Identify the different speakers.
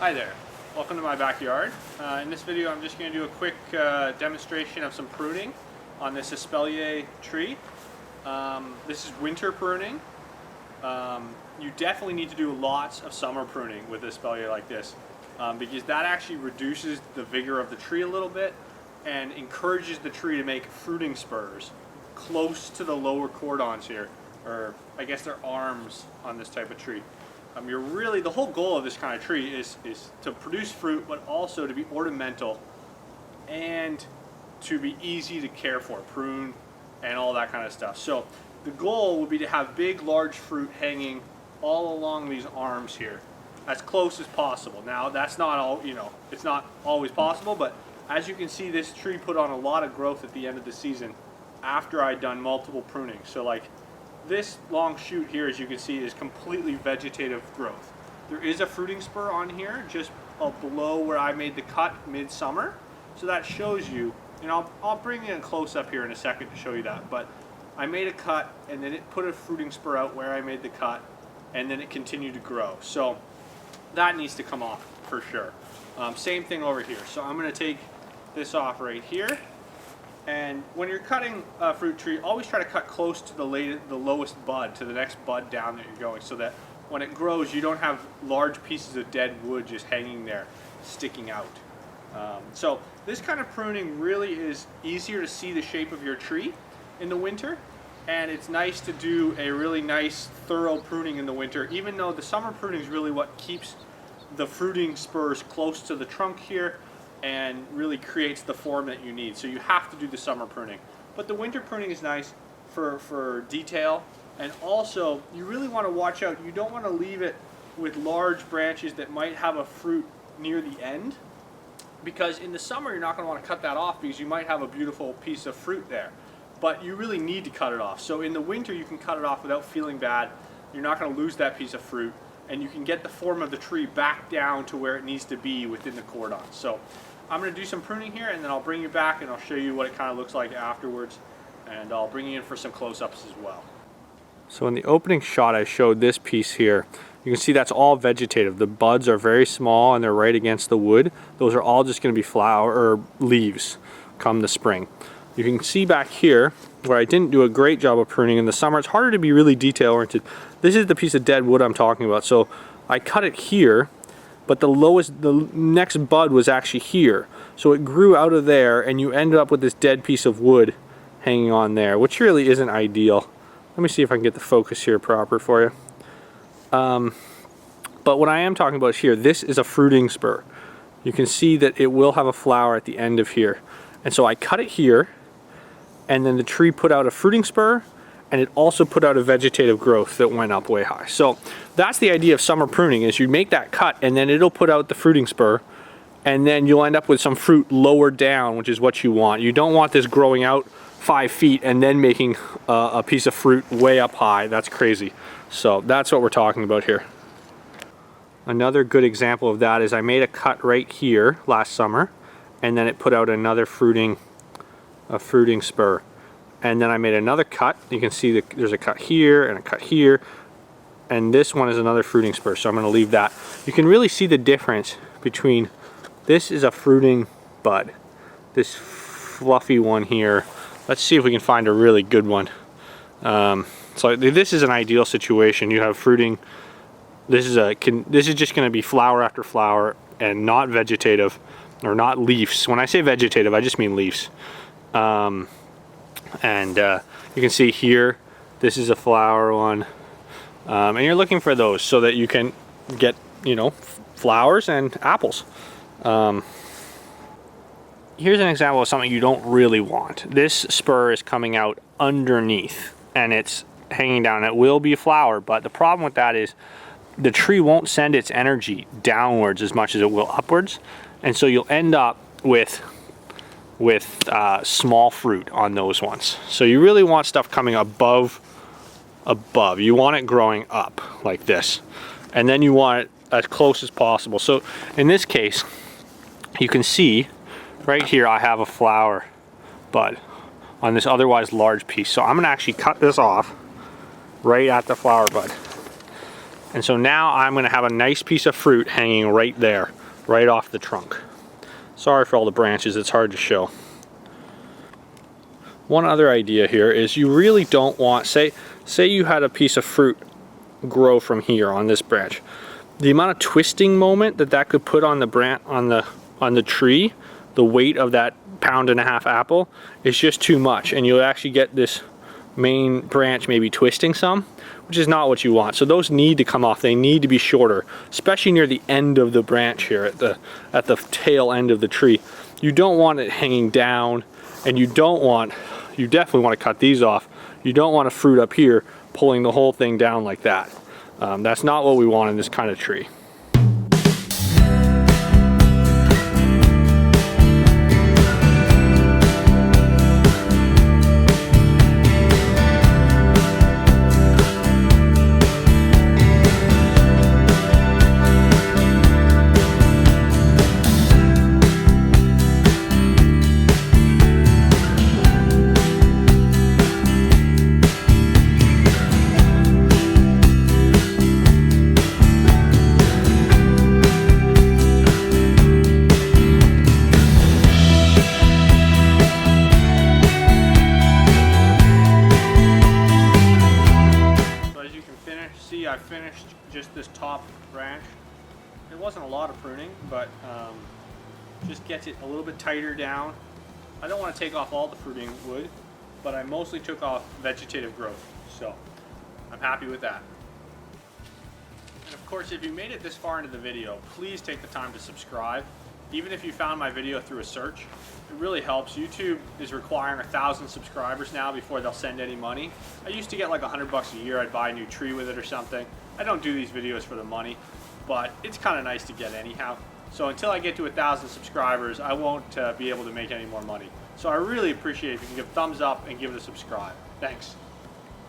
Speaker 1: Hi there, welcome to my backyard. In this video I'm just going to do a quick demonstration of some pruning on this Espalier tree. This is winter pruning. You definitely need to do lots of summer pruning with Espalier like this because that actually reduces the vigor of the tree a little bit and encourages the tree to make fruiting spurs close to the lower cordons here, or I guess they're arms on this type of tree. The whole goal of this kind of tree is to produce fruit, but also to be ornamental and to be easy to care for, prune and all that kind of stuff. So the goal would be to have big, large fruit hanging all along these arms here, as close as possible. Now that's not all, it's not always possible, but as you can see, this tree put on a lot of growth at the end of the season after I'd done multiple pruning. So like, this long shoot here, as you can see, is completely vegetative growth. There is a fruiting spur on here just below where I made the cut midsummer. So that shows you, and I'll bring in a close up here in a second to show you that, but I made a cut and then it put a fruiting spur out where I made the cut, and then it continued to grow. So that needs to come off for sure. Same thing over here. So I'm going to take this off right here. And when you're cutting a fruit tree, always try to cut close to the lowest bud, to the next bud down that you're going, so that when it grows, you don't have large pieces of dead wood just hanging there, sticking out. So this kind of pruning really is easier to see the shape of your tree in the winter, and it's nice to do a really nice, thorough pruning in the winter, even though the summer pruning is really what keeps the fruiting spurs close to the trunk here and really creates the form that you need. So you have to do the summer pruning. But the winter pruning is nice for detail, and also you really want to watch out. You don't want to leave it with large branches that might have a fruit near the end, because in the summer you're not going to want to cut that off because you might have a beautiful piece of fruit there. But you really need to cut it off. So in the winter you can cut it off without feeling bad. You're not going to lose that piece of fruit, and you can get the form of the tree back down to where it needs to be within the cordon. So I'm going to do some pruning here, and then I'll bring you back and I'll show you what it kind of looks like afterwards, and I'll bring you in for some close-ups as well. So in the opening shot I showed this piece here. You can see that's all vegetative. The buds are very small and they're right against the wood. Those are all just going to be flower or leaves come the spring. You can see back here where I didn't do a great job of pruning in the summer. It's harder to be really detail oriented. This is the piece of dead wood I'm talking about. So I cut it here, but the next bud was actually here. So it grew out of there, and you ended up with this dead piece of wood hanging on there, which really isn't ideal. Let me see if I can get the focus here proper for you. But what I am talking about here, this is a fruiting spur. You can see that it will have a flower at the end of here. And so I cut it here, and then the tree put out a fruiting spur, and it also put out a vegetative growth that went up way high. So that's the idea of summer pruning, is you make that cut and then it'll put out the fruiting spur, and then you'll end up with some fruit lower down, which is what you want. You don't want this growing out 5 feet and then making a piece of fruit way up high. That's crazy. So that's what we're talking about here. Another good example of that is I made a cut right here last summer, and then it put out another fruiting spur. And then I made another cut. You can see that there's a cut here and a cut here, and this one is another fruiting spur, so I'm going to leave that. You can really see the difference between, this is a fruiting bud, this fluffy one here. Let's see if we can find a really good one. So this is an ideal situation. You have fruiting. This is just going to be flower after flower and not vegetative, or not leaves. When I say vegetative, I just mean leaves. And you can see here, this is a flower one, and you're looking for those so that you can get, flowers and apples. Here's an example of something you don't really want. This spur is coming out underneath and it's hanging down. It will be a flower, but the problem with that is the tree won't send its energy downwards as much as it will upwards, and so you'll end up with small fruit on those ones. So you really want stuff coming above. You want it growing up like this, and then you want it as close as possible. So in this case, you can see right here I have a flower bud on this otherwise large piece. So I'm going to actually cut this off right at the flower bud, And so now I'm going to have a nice piece of fruit hanging right there, right off the trunk. Sorry for all the branches, it's hard to show. One other idea here is you really don't want, say you had a piece of fruit grow from here on this branch. The amount of twisting moment that could put on the branch, on the tree, the weight of that 1.5 pound apple is just too much, and you'll actually get this main branch maybe twisting some, which is not what you want. So those need to come off. They need to be shorter, especially near the end of the branch here, at the tail end of the tree. You don't want it hanging down, and you definitely want to cut these off. You don't want a fruit up here pulling the whole thing down like that. That's not what we want in this kind of tree. I finished just this top branch. It wasn't a lot of pruning, but just gets it a little bit tighter down. I don't want to take off all the fruiting wood, but I mostly took off vegetative growth, so I'm happy with that. And of course, if you made it this far into the video, please take the time to subscribe. Even if you found my video through a search, it really helps. YouTube is requiring 1,000 subscribers now before they'll send any money. I used to get like $100 a year. I'd buy a new tree with it or something. I don't do these videos for the money, but it's kind of nice to get anyhow. So until I get to 1,000 subscribers, I won't be able to make any more money. So I really appreciate if you can give a thumbs up and give it a subscribe. Thanks.